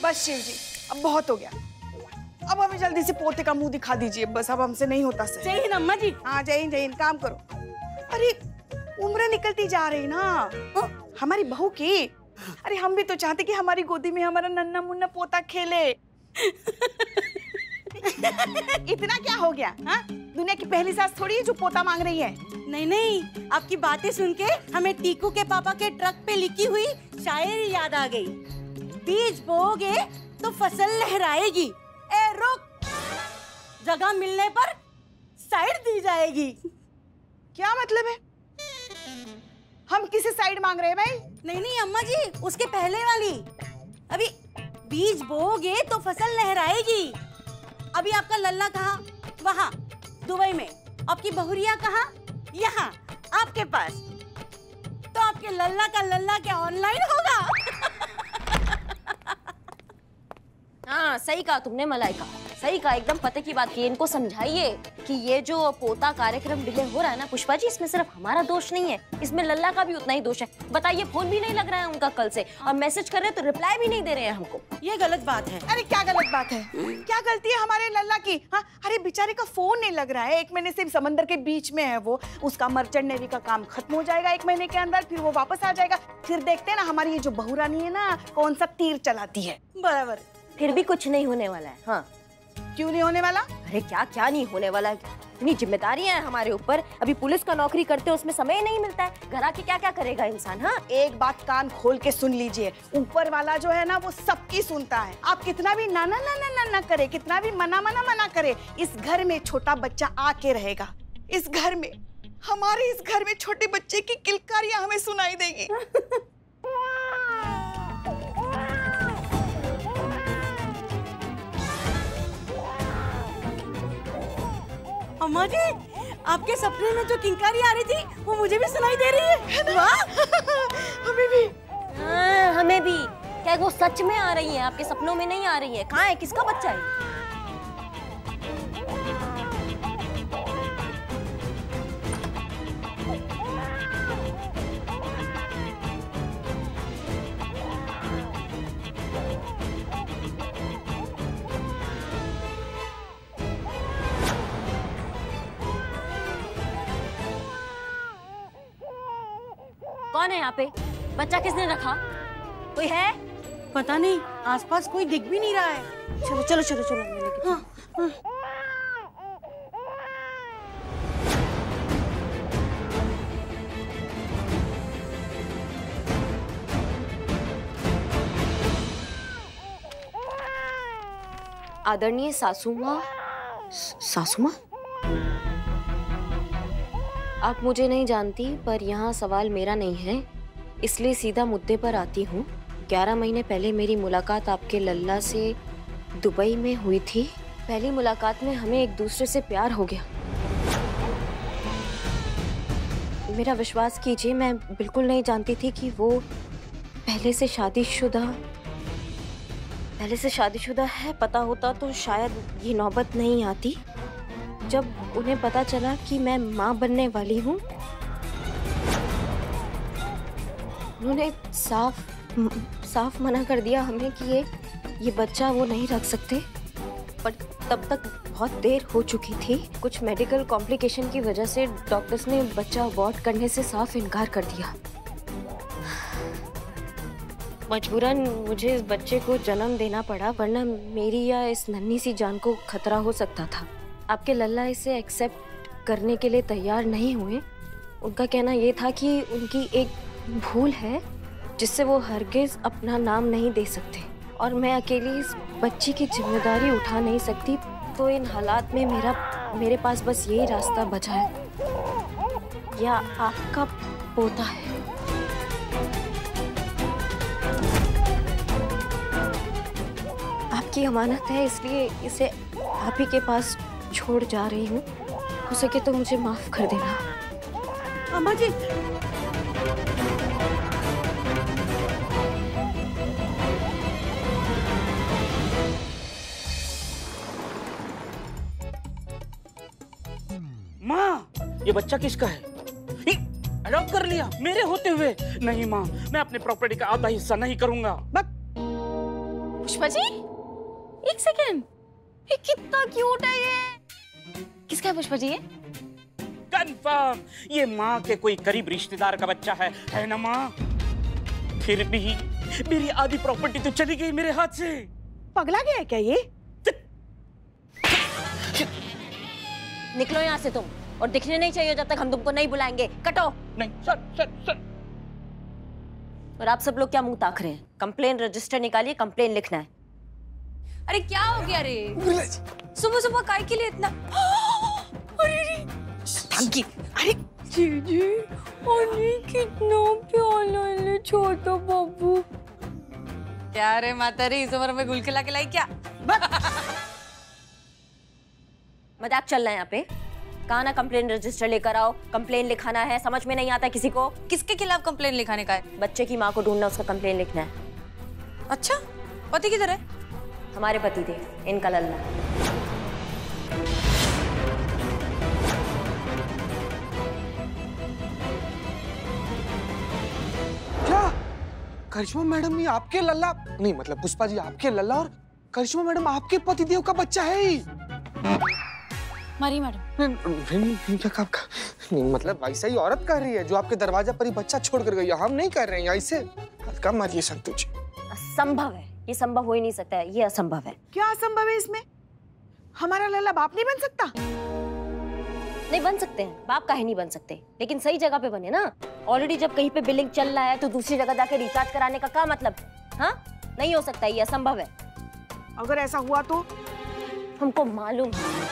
बस शिव जी, अब बहुत हो गया। अब हमें जल्दी से पोते का मुंह दिखा दीजिए, बस अब हमसे नहीं होता सही। जय हिंद अम्मा जी। हाँ जय हिंद, काम करो। अरे उम्र निकलती जा रही ना हमारी बहू की। अरे हम भी तो चाहते कि हमारी गोदी में हमारा नन्ना मुन्ना पोता खेले। इतना क्या हो गया? हाँ, दुनिया की पहली सास थोड़ी है जो पोता मांग रही है। नहीं नहीं, आपकी बातें सुन के हमें टीकू के पापा के ट्रक पे लिखी हुई शायरी याद आ गई। बीज बोओगे तो फसल लहराएगी, ए रुक, जगह मिलने पर साइड दी जाएगी। क्या मतलब है? हम किसे साइड मांग रहे हैं भाई? नहीं नहीं अम्मा जी, उसके पहले वाली। अभी बीज बोओगे तो फसल लहराएगी। अभी आपका लल्ला कहाँ? वहाँ दुबई में। आपकी बहुरिया कहाँ? यहाँ आपके पास। तो आपके लल्ला का लल्ला क्या ऑनलाइन होगा? हाँ सही कहा तुमने मलाइका, सही कहा, एकदम पते की बात की। इनको समझाइए कि ये जो पोता कार्यक्रम डिले हो रहा है ना पुष्पा जी, इसमें सिर्फ हमारा दोष नहीं है, इसमें लल्ला का भी उतना ही दोष है। बताइए, फोन भी नहीं लग रहा है उनका कल से, और मैसेज कर रहे हैं तो रिप्लाई भी नहीं दे रहे हैं हमको। ये गलत बात है। अरे क्या गलत बात है? क्या गलती है हमारे लल्ला की? हाँ, अरे बेचारे का फोन नहीं लग रहा है, 1 महीने से समंदर के बीच में है वो। उसका मर्चेंट नेवी का काम खत्म हो जाएगा 1 महीने के अंदर, फिर वो वापस आ जाएगा। फिर देखते हैं ना हमारी ये जो बहू रानी है ना, कौन सा तीर चलाती है। बराबर। फिर भी कुछ नहीं होने वाला है। हाँ क्यों नहीं होने वाला? अरे क्या क्या नहीं होने वाला है, इतनी जिम्मेदारियां हैं हमारे ऊपर। अभी पुलिस का नौकरी करते हैं, उसमें समय नहीं मिलता है, घर आके क्या क्या करेगा इंसान। हाँ, एक बात कान खोल के सुन लीजिए, ऊपर वाला जो है ना वो सबकी सुनता है। आप कितना भी ना ना ना ना ना ना करे, कितना भी मना मना मना करे, इस घर में छोटा बच्चा आके रहेगा। इस घर में, हमारे इस घर में छोटे बच्चे की किलकारियां हमें सुनाई देगी। अम्मा जी, आपके सपने में जो किंकारी आ रही थी वो मुझे भी सुनाई दे रही है। वाह! हमें भी। हाँ, हमें भी। क्या वो सच में आ रही है? आपके सपनों में नहीं आ रही है? कहाँ है? किसका बच्चा है? कौन है यहाँ पे? बच्चा किसने रखा? कोई है? पता नहीं, आसपास कोई दिख भी नहीं रहा है। चलो चलो चलो चलो, मैं लेके हाँ, हाँ। आदरणीय सासू माँ। सासू माँ, आप मुझे नहीं जानती, पर यहाँ सवाल मेरा नहीं है, इसलिए सीधा मुद्दे पर आती हूँ। 11 महीने पहले मेरी मुलाकात आपके लल्ला से दुबई में हुई थी। पहली मुलाकात में हमें एक दूसरे से प्यार हो गया। मेरा विश्वास कीजिए, मैं बिल्कुल नहीं जानती थी कि वो पहले से शादीशुदा है। पता होता तो शायद ये नौबत नहीं आती। जब उन्हें पता चला कि मैं माँ बनने वाली हूँ, उन्होंने साफ मना कर दिया हमें कि ये बच्चा वो नहीं रख सकते। पर तब तक बहुत देर हो चुकी थी। कुछ मेडिकल कॉम्प्लिकेशन की वजह से डॉक्टर्स ने बच्चा अबॉर्ट करने से साफ इनकार कर दिया। मजबूरन मुझे इस बच्चे को जन्म देना पड़ा, वरना मेरी या इस नन्ही सी जान को खतरा हो सकता था। आपके लल्ला इसे एक्सेप्ट करने के लिए तैयार नहीं हुए। उनका कहना ये था कि उनकी एक भूल है जिससे वो हरगिज अपना नाम नहीं दे सकते, और मैं अकेली इस बच्ची की जिम्मेदारी उठा नहीं सकती। तो इन हालात में मेरे पास बस यही रास्ता बचा है, या आपका पोता है। आपकी अमानत है, इसलिए इसे आप ही के पास छोड़ जा रही हूँ। हो सके तो मुझे माफ कर देना। अम्मा जी, माँ, ये बच्चा किसका है? अडॉप्ट कर लिया मेरे होते हुए? नहीं माँ, मैं अपने प्रॉपर्टी का आधा हिस्सा नहीं करूंगा। पुष्पा जी, एक सेकेंड, ये कितना क्यूट है ये। किसका है पुष्पा जी ये? कंफर्म ये माँ के कोई करीब रिश्तेदार का बच्चा है ना माँ? फिर भी मेरी आधी प्रॉपर्टी तो चली गई मेरे हाथ से। पगला गया है क्या ये? निकलो यहाँ से तुम, और दिखने नहीं चाहिए जब तक हम तुमको नहीं बुलाएंगे। कटो। नहीं सर सर सर। और आप सब लोग क्या मुंह ताक रहे हैं? कंप्लेन रजिस्टर निकालिए, कंप्लेन लिखना है। अरे क्या हो गया रे? सुबह सुबह काय के लिए इतना? अरे थंकी। अरे जीजी, अरे कितना प्यारा है छोटा बाबू। क्या रे माता रे, इस उम्र में गुल खिला के लाई क्या? मजाक चल रहा है यहाँ पे? कहा ना कंप्लेन रजिस्टर लेकर आओ, कंप्लेन लिखाना है। समझ में नहीं आता किसी को? किसके खिलाफ कंप्लेन लिखाने का है? बच्चे की माँ को ढूंढना, उसका कंप्लेन लिखना है। अच्छा, पति किधर है? हमारे पति थे, इनका लल्ला। क्या करिश्मा मैडम ये आपके लल्ला नहीं, मतलब पुष्पा जी आपके लल्ला और करिश्मा मैडम आपके पतिदेव का बच्चा है ही? मारी मैडम। नहीं मतलब ऐसा ही औरत कर रही है जो आपके दरवाजा पर ही बच्चा छोड़ कर गई है। हम नहीं कर रहे हैं ऐसे। हल्का मारिए संतु जी। असंभव है, ये संभव हो ही नहीं सकता है, ये असंभव है। क्या असंभव है इसमें? हमारा लल्ला बाप नहीं बन सकता? नहीं बन सकते हैं, बाप काहे नहीं बन सकते, लेकिन सही जगह पे बने ना। ऑलरेडी जब कहीं पे बिलिंग चल रहा है तो दूसरी जगह जाके रिचार्ज कराने का क्या मतलब? हाँ, नहीं हो सकता, ये असंभव है। अगर ऐसा हुआ तो? हमको मालूम है,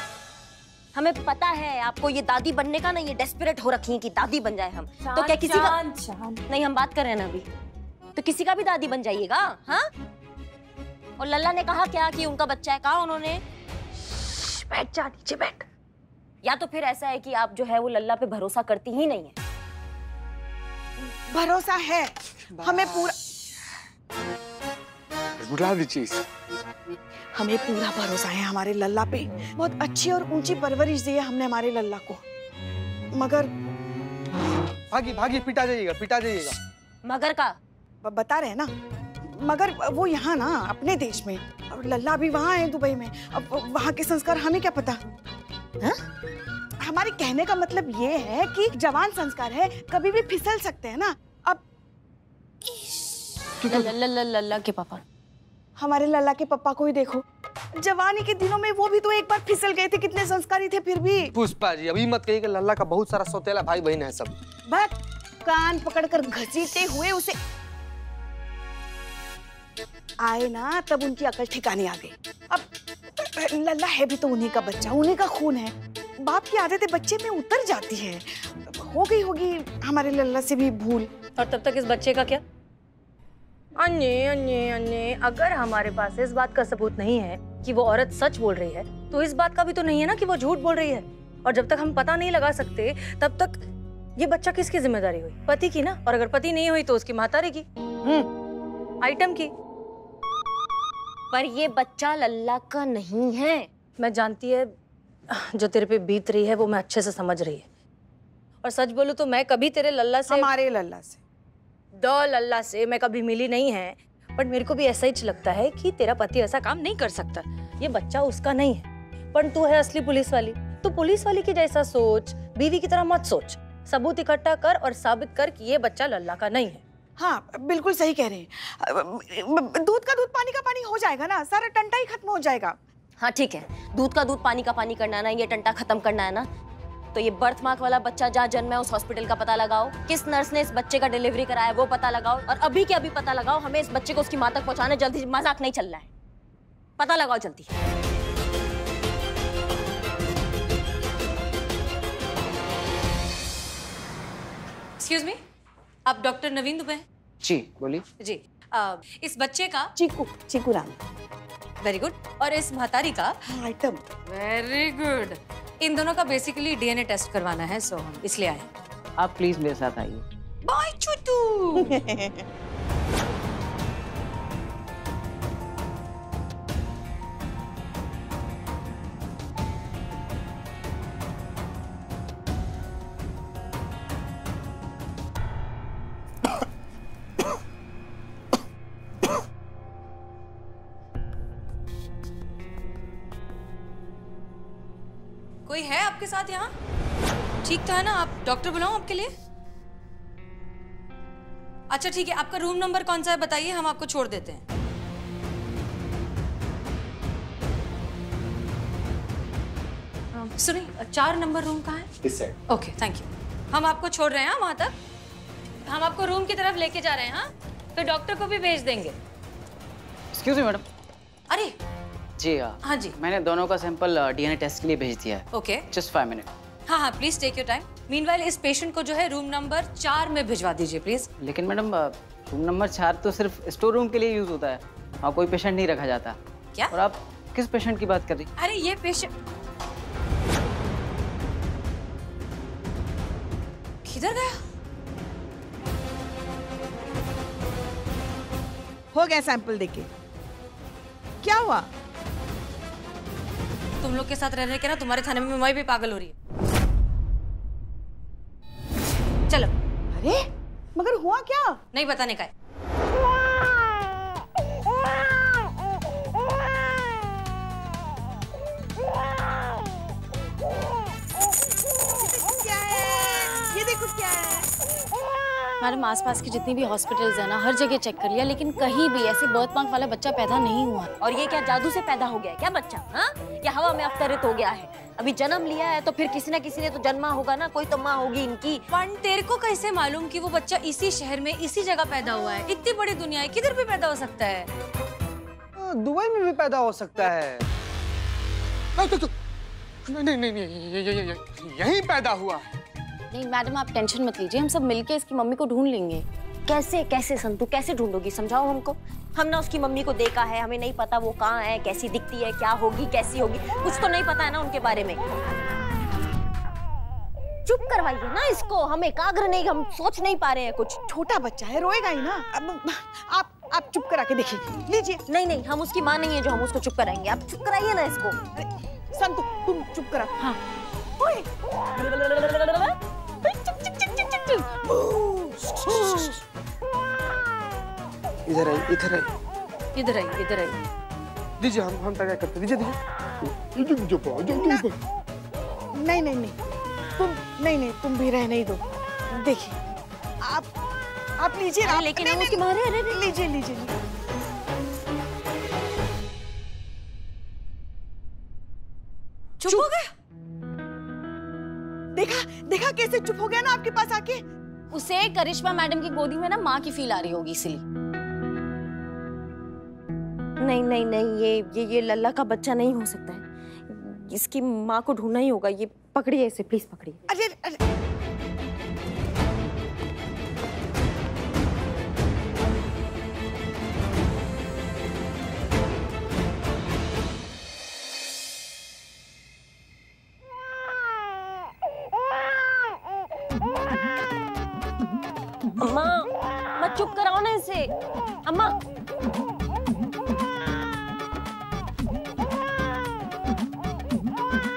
हमें पता है। आपको ये दादी बनने का ना, ये डेस्परेट हो रखी है कि दादी बन जाए हम। तो क्या किसी का नहीं, हम बात कर रहे हैं ना अभी, तो किसी का भी दादी बन जाइएगा। हाँ, और लल्ला ने कहा क्या कि उनका बच्चा है? कहा उन्होंने? बैठ जा, नीचे बैठ। या तो फिर ऐसा है कि आप जो है वो लल्ला पे भरोसा करती ही नहीं है। भरोसा है हमें पूरा, बुला दीजिए इसे। हमें पूरा भरोसा है हमारे लल्ला पे। बहुत अच्छी और ऊंची परवरिश दी है हमने हमारे लल्ला को। मगर भागी भागी, पिटा जाइएगा, पिटा जाइएगा। मगर का बता रहे हैं ना, मगर वो यहाँ ना अपने देश में, और लल्ला भी वहाँ है दुबई में। अब वहाँ के संस्कार हमें क्या पता? हाँ? हमारे कहने का मतलब ये है कि जवान संस्कार है, कभी भी फिसल सकते हैं ना। अब लल्ला के पापा, हमारे लल्ला के पापा को ही देखो, जवानी के दिनों में वो भी तो एक बार फिसल गए थे, कितने संस्कारी थे फिर भी। पुष्पा जी अभी मत कहिए कि लल्ला का बहुत सारा सौतेला भाई बहन है सब। बस कान पकड़कर घसीटते हुए उसे आए ना, तब उनकी अकल ठिकाने आ गई। अब लल्ला है भी तो उन्हीं का बच्चा, उन्हीं का खून है। बाप की आदतें बच्चे में उतर जाती है। हो गई होगी हमारे लल्ला से भी भूल। और तब तक इस बच्चे का क्या? अन्य अन्य अन्य, अगर हमारे पास इस बात का सबूत नहीं है कि वो औरत सच बोल रही है, तो इस बात का भी तो नहीं है ना कि वो झूठ बोल रही है। और जब तक हम पता नहीं लगा सकते, तब तक ये बच्चा किसकी जिम्मेदारी हुई? पति की ना। और अगर पति नहीं हुई तो उसकी महतारी की, आइटम की। पर ये बच्चा लल्ला का नहीं है। मैं जानती है, जो तेरे पे बीत रही है वो मैं अच्छे से समझ रही है। और सच बोलूं तो मैं कभी तेरे लल्ला से, हमारे लल्ला से, लल्ला से मैं कभी मिली नहीं है। बट मेरे को भी ऐसा ही लगता है कि तेरा पति ऐसा काम नहीं कर सकता। ये बच्चा उसका नहीं है। पर तू है असली पुलिस वाली, तो पुलिस वाली की जैसा सोच, बीवी की तरह मत सोच। सबूत इकट्ठा कर और साबित कर कि ये बच्चा लल्ला का नहीं है। हाँ बिल्कुल सही कह रहे हैं। दूध का दूध पानी का पानी हो जाएगा ना, सारा टंटा ही खत्म हो जाएगा। हाँ ठीक है, दूध का दूध पानी का पानी करना है ना, ये टंटा खत्म करना है ना, तो ये बर्थ मार्क वाला बच्चा जहाँ जन्मा है उस हॉस्पिटल का पता लगाओ, किस नर्स ने इस बच्चे का डिलीवरी कराया वो पता लगाओ, और अभी के अभी पता लगाओ। हमें इस बच्चे को उसकी माँ तक पहुँचाना जल्दी, मजाक नहीं चल रहा है। पता लगाओ जल्दी। एक्सक्यूज मी, आप डॉक्टर नवीन दुबे? जी बोलिए। जी, इस बच्चे का चीकू, चीकू राम। Very good. और इस महतारी का? आइटम। Very good. इन दोनों का बेसिकली डीएनए टेस्ट करवाना है, सो हम इसलिए आए। आप प्लीज मेरे साथ आइए। बाय चुटू। कोई है आपके साथ यहाँ? ठीक तो है ना? आप डॉक्टर बुलाऊं आपके लिए? अच्छा ठीक है, आपका रूम नंबर कौन सा है बताइए, हम आपको छोड़ देते हैं। सुनिए, 4 नंबर रूम कहाँ है? इस साइड। Okay thank you. हम आपको छोड़ रहे हैं वहाँ तक। हम आपको रूम की तरफ लेके जा रहे हैं। हाँ, फिर डॉक्टर को भी भेज देंगे। Excuse me madam. अरे जी हाँ जी। मैंने दोनों का सैंपल डीएनए टेस्ट के लिए भेज दिया है। Okay just 5 minute. हाँ हाँ please take your time. Meanwhile इस पेशेंट को जो है रूम नंबर 4 में भिजवा दीजिए प्लीज। लेकिन मैडम रूम नंबर 4 तो सिर्फ स्टोर रूम के लिए यूज होता है, वहाँ कोई पेशेंट नहीं रखा जाता। क्या? और आप किस पेशेंट की बात कर रही? अरे ये पेशेंट किधर गया? हो गया सैंपल देके। क्या हुआ? तुम लोग के साथ रह रहे के ना तुम्हारे थाने में मैं भी पागल हो रही है। चलो। अरे मगर हुआ क्या? नहीं बताने का है। क्या है? ये देखो क्या है? मैडम आसपास की जितनी भी हॉस्पिटल्स है ना, हर जगह चेक कर लिया, लेकिन कहीं भी ऐसे बर्थ मार्क वाला बच्चा पैदा नहीं हुआ। और ये क्या जादू से पैदा हो गया है क्या बच्चा? हाँ, या हवा में अवतरित हो गया है? अभी जन्म लिया है तो फिर किसी न किसी ने तो जन्मा होगा ना, कोई तो माँ होगी इनकी। पण तेरे को कैसे मालूम कि वो बच्चा इसी शहर में इसी जगह पैदा हुआ है? इतनी बड़ी दुनिया है, किधर भी पैदा हो सकता है। दुबई में भी पैदा हो सकता है। नहीं नहीं नहीं, यहीं पैदा हुआ। नहीं मैडम आप टेंशन मत लीजिए, हम सब मिलके इसकी मम्मी को ढूंढ लेंगे। कैसे कैसे संतु, कैसे ढूंढोगी? समझाओ हमको। हमने उसकी मम्मी को देखा है, हमें नहीं पता वो कहाँ है, कैसी दिखती है, क्या होगी, कैसी होगी, कुछ तो नहीं पता है ना उनके बारे में। चुप करवाइए ना इसको, हम एकाग्र नहीं, हम सोच नहीं पा रहे हैं कुछ। छोटा बच्चा है, रोएगा ही ना। अब आप चुप करा के देखिए, लीजिए। नहीं नहीं, हम उसकी माँ नहीं है जो हम उसको चुप कराएंगे। आप चुप कराइए ना इसको। संतु तुम चुप करा। हाँ। इधर आई, इधर आई। इधर आई, इधर आई। दीजिए, हम ट्राई करते। दीजिए नहीं नहीं नहीं, तुम भी रहने ही दो। देखिए आप लीजिए। अरे लेकिन हम उसकी माँ है। अरे लीजिए लीजिए। चुप हो गया? देखा कैसे चुप हो गया ना आपके पास आके। उसे करिश्मा मैडम की गोदी में ना माँ की फील आ रही होगी इसलिए। नहीं नहीं नहीं, ये लल्ला का बच्चा नहीं हो सकता है। इसकी माँ को ढूंढना ही होगा। ये पकड़िए इसे, प्लीज पकड़िए। अरे अम्मा, मत चुप कराओ ना इसे। अम्मा,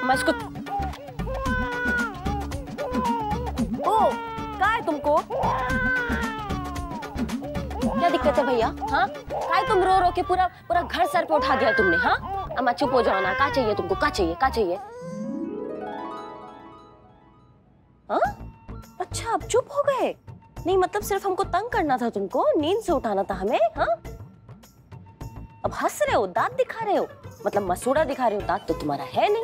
अम्मा इसको। ओ, क्या है तुमको? क्या दिक्कत है भैया? हाँ, काय तुम रो रो के पूरा घर सर पे उठा दिया तुमने? हाँ, अम्मा चुप हो जाओ ना। क्या चाहिए तुमको? क्या चाहिए? क्या चाहिए? हाँ, अच्छा अब चुप हो गए? नहीं मतलब सिर्फ हमको तंग करना था तुमको, नींद से उठाना था हमें। हाँ, अब हंस रहे हो, दांत दिखा रहे हो, मतलब मसूड़ा दिखा रहे हो, दांत तो तुम्हारा है नहीं।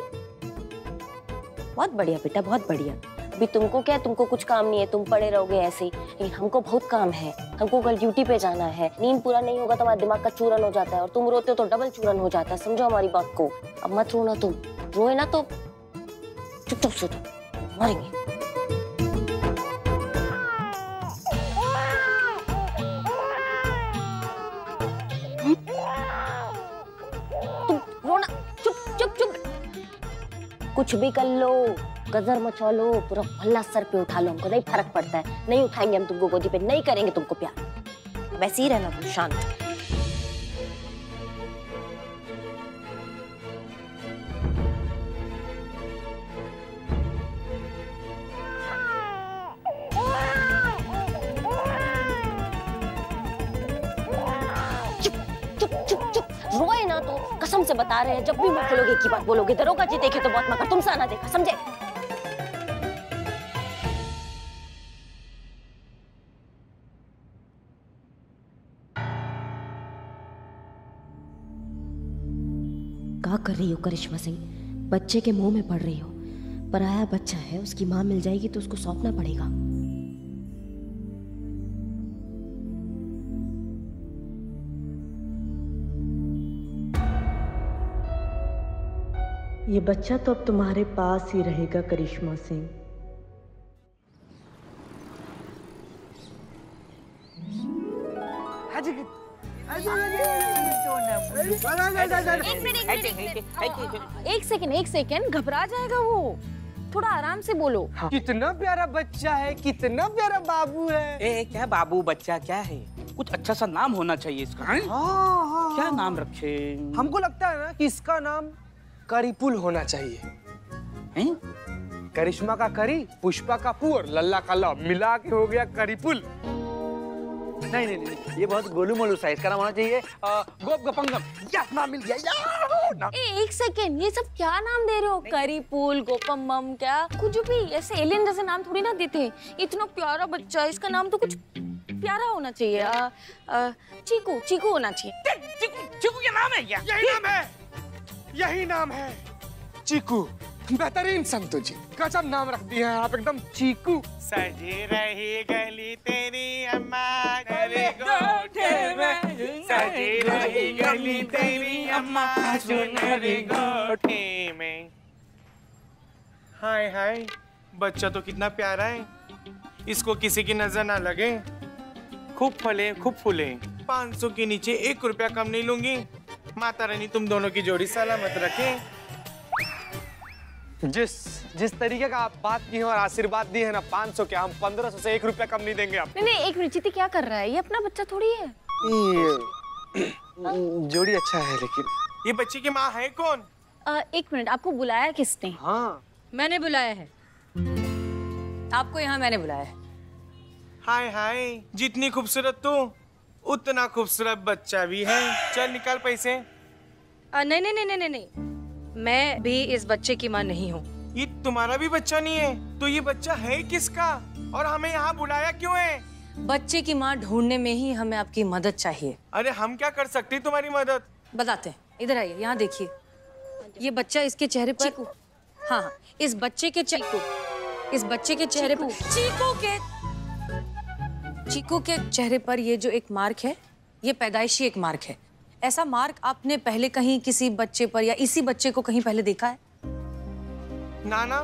बहुत बढ़िया बेटा, बहुत बढ़िया। अभी तुमको क्या, तुमको कुछ काम नहीं है, तुम पड़े रहोगे ऐसे ही। लेकिन हमको बहुत काम है, हमको कल ड्यूटी पे जाना है। नींद पूरा नहीं होगा तो हमारा दिमाग का चूरन हो जाता है, और तुम रोते हो तो डबल चूरन हो जाता है। समझो हमारी बात को। अब मत रोना तुम, रोए ना तो चुपचाप सो जाओ, मरेंगे। कुछ भी कर लो, गजर मचा लो, पूरा भल्ला सर पे उठा लो, हमको नहीं फर्क पड़ता है। नहीं उठाएंगे हम तुमको गोदी पे, नहीं करेंगे तुमको प्यार। वैसे ही रहना तुम शांत। चुप चुप चुप चुप, रोए ना तो कसम से बता रहे हैं, जब भी मुंह खोलोगे एक ही बात बोलोगे, दरोगा जी देखे तो बहुत मगर तुमसे आना देखा, समझे? क्या कर रही हो करिश्मा सिंह? बच्चे के मुंह में पड़ रही हो। पराया बच्चा है, उसकी माँ मिल जाएगी तो उसको सौंपना पड़ेगा। ये बच्चा तो अब तुम्हारे पास ही रहेगा करिश्मा सिंह। एक सेकेंड घबरा जाएगा वो, थोड़ा आराम से बोलो। हाँ। कितना प्यारा बच्चा है, कितना प्यारा बाबू है। ए क्या बाबू बच्चा क्या है, कुछ अच्छा सा नाम होना चाहिए इसका। हाँ, क्या नाम रखे? हमको लगता है ना कि इसका नाम करीपुल होना चाहिए। हैं? करिश्मा का करी, पुष्पा का पू और लल्ला का ला मिला के हो गया करीपुल। नहीं नहीं नहीं, ये बहुत गोलू मोलू सा, इसका नाम होना चाहिए गोप गोपंगम। यस, नाम मिल गया। एक सेकेंड, ये सब क्या नाम दे रहे हो? करीपुल, गोपम्मम, क्या कुछ भी ऐसे एलियन जैसे नाम थोड़ी ना देते। इतना प्यारा बच्चा, इसका नाम तो कुछ प्यारा होना चाहिए। चीकू, चीकू होना चाहिए। चीकू क्या नाम है क्या? यही नाम है, यही नाम है, चीकू। बेहतरीन संतु जी, गजब नाम रख दिया है आप, एकदम चीकू। सजी रही गली तेरी अम्मा तेरे गोठे में, सजी रही गली तेरी अम्मा सुनहरे गोठे में। हाय हाय, बच्चा तो कितना प्यारा है, इसको किसी की नजर ना लगे। खूब फले खूब फूले, 500 के नीचे 1 रुपया कम नहीं लूंगी। माता रानी तुम दोनों की जोड़ी सलामत रखे। जिस तरीके का आप बात की है और आशीर्वाद दी है ना, 500 क्या, हम 1500 से 1 रुपया कम नहीं देंगे आप। नहीं, एक मिनट, क्या कर रहा है? ये अपना बच्चा थोड़ी है। जोड़ी अच्छा है, लेकिन ये बच्चे की माँ है कौन? एक मिनट, आपको बुलाया किसने? हाँ, मैंने बुलाया है आपको, यहाँ मैंने बुलाया है। हाय हाय, जितनी खूबसूरत तू उतना खूबसूरत बच्चा भी है। चल निकाल पैसे। नहीं नहीं नहीं नहीं नहीं, मैं भी इस बच्चे की माँ नहीं हूँ। ये तुम्हारा भी बच्चा नहीं है, तो ये बच्चा है किसका और हमें यहाँ बुलाया क्यों है? बच्चे की माँ ढूंढने में ही हमें आपकी मदद चाहिए। अरे हम क्या कर सकते हैं तुम्हारी मदद? बताते हैं, इधर आइए, यहाँ देखिए। ये बच्चा, इसके चेहरे पर, हाँ, इस बच्चे के चेहरे पर, चीकू के चेहरे पर ये जो एक मार्क है, ये पैदाइशी एक मार्क है। ऐसा मार्क आपने पहले कहीं किसी बच्चे पर या इसी बच्चे को कहीं पहले देखा है? ना ना,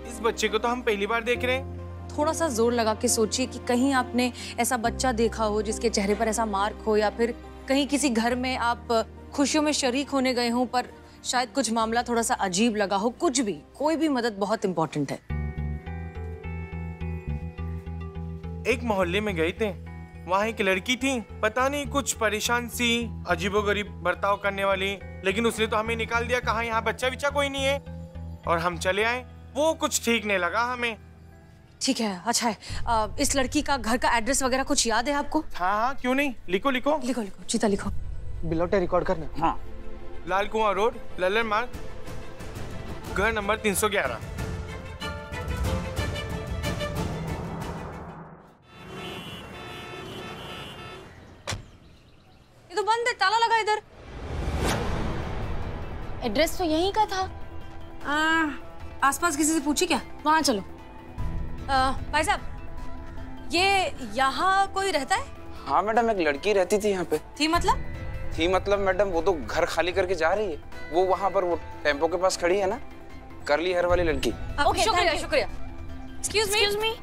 इस बच्चे को तो हम पहली बार देख रहे हैं। थोड़ा सा जोर लगा के सोचिए कि कहीं आपने ऐसा बच्चा देखा हो जिसके चेहरे पर ऐसा मार्क हो, या फिर कहीं किसी घर में आप खुशियों में शरीक होने गए हों पर शायद कुछ मामला थोड़ा सा अजीब लगा हो। कुछ भी, कोई भी मदद बहुत इंपॉर्टेंट है। एक मोहल्ले में गए थे, वहाँ एक लड़की थी, पता नहीं कुछ परेशान सी, अजीबोगरीब बर्ताव करने वाली, लेकिन उसने तो हमें निकाल दिया, कहा यहाँ बच्चा बिच्चा कोई नहीं है, और हम चले आए। वो कुछ ठीक नहीं लगा हमें। ठीक है, अच्छा है। इस लड़की का घर का एड्रेस वगैरह कुछ याद है आपको? हाँ हाँ, क्यों नहीं, लिखो लिखो लिखो लिखो, चीता लिखो। बिलौटे रिकॉर्ड करना। हाँ, लाल कुआं रोड, लल्लन मार्ग, घर नंबर 311। ये तो बंद है, ताला लगा इधर। एड्रेस तो यहीं का था। आसपास किसी से पूछी क्या? वहाँ चलो। भाई साहब, ये यहाँ कोई रहता है? हाँ मैडम, एक लड़की रहती थी यहाँ पे। थी मतलब? थी मतलब मैडम, वो तो घर खाली करके जा रही है। वो वहाँ पर वो टेम्पो के पास खड़ी है ना, करली हेयर वाली लड़की। ओके, शुक्रिया शुक्रिया। Excuse me.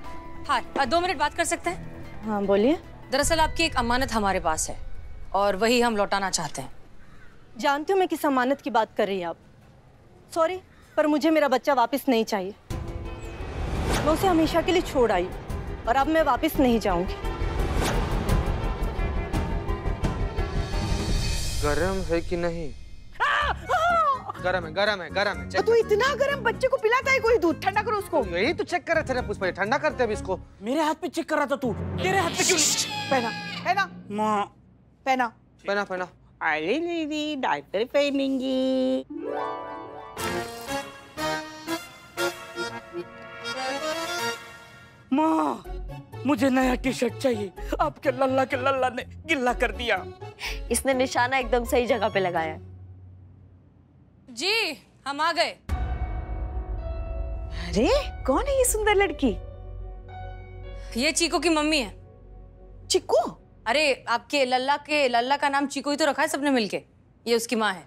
हाँ, 2 मिनट बात कर सकते हैं? हाँ बोलिए। दरअसल आपकी एक अमानत हमारे पास है और वही हम लौटाना चाहते हैं। जानती हूँ मैं किस अमानत की बात कर रही हैं आप। सॉरी, पर मुझे मेरा बच्चा वापस नहीं चाहिए। मैं उसे हमेशा के लिए छोड़ आई और अब मैं वापस नहीं जाऊंगी। गरम है कि नहीं? गरम है, गरम है, गरम है। तू इतना गरम बच्चे को पिलाता है कोई दूध? ठंडा करो उसको। यही तो चेक कर रहे थे ना पुष्पा, ठंडा करते अब इसको। मेरे हाथ पे चेक कर रहा था तू, तेरे हाथ पे क्यों नहीं? पहना पहना माँ, पहना पहना पहना। अरे दीदी डायपर पहनेंगी। माँ, मुझे नया टी शर्ट चाहिए। आपके लल्ला के लल्ला ने गिल्ला कर दिया। इसने निशाना एकदम सही जगह पे लगाया है। जी हम आ गए। अरे कौन है ये सुंदर लड़की? ये चीकू की मम्मी है। चिक्कू? अरे आपके लल्ला का नाम चीकू ही तो रखा है सबने मिलके। ये उसकी माँ है।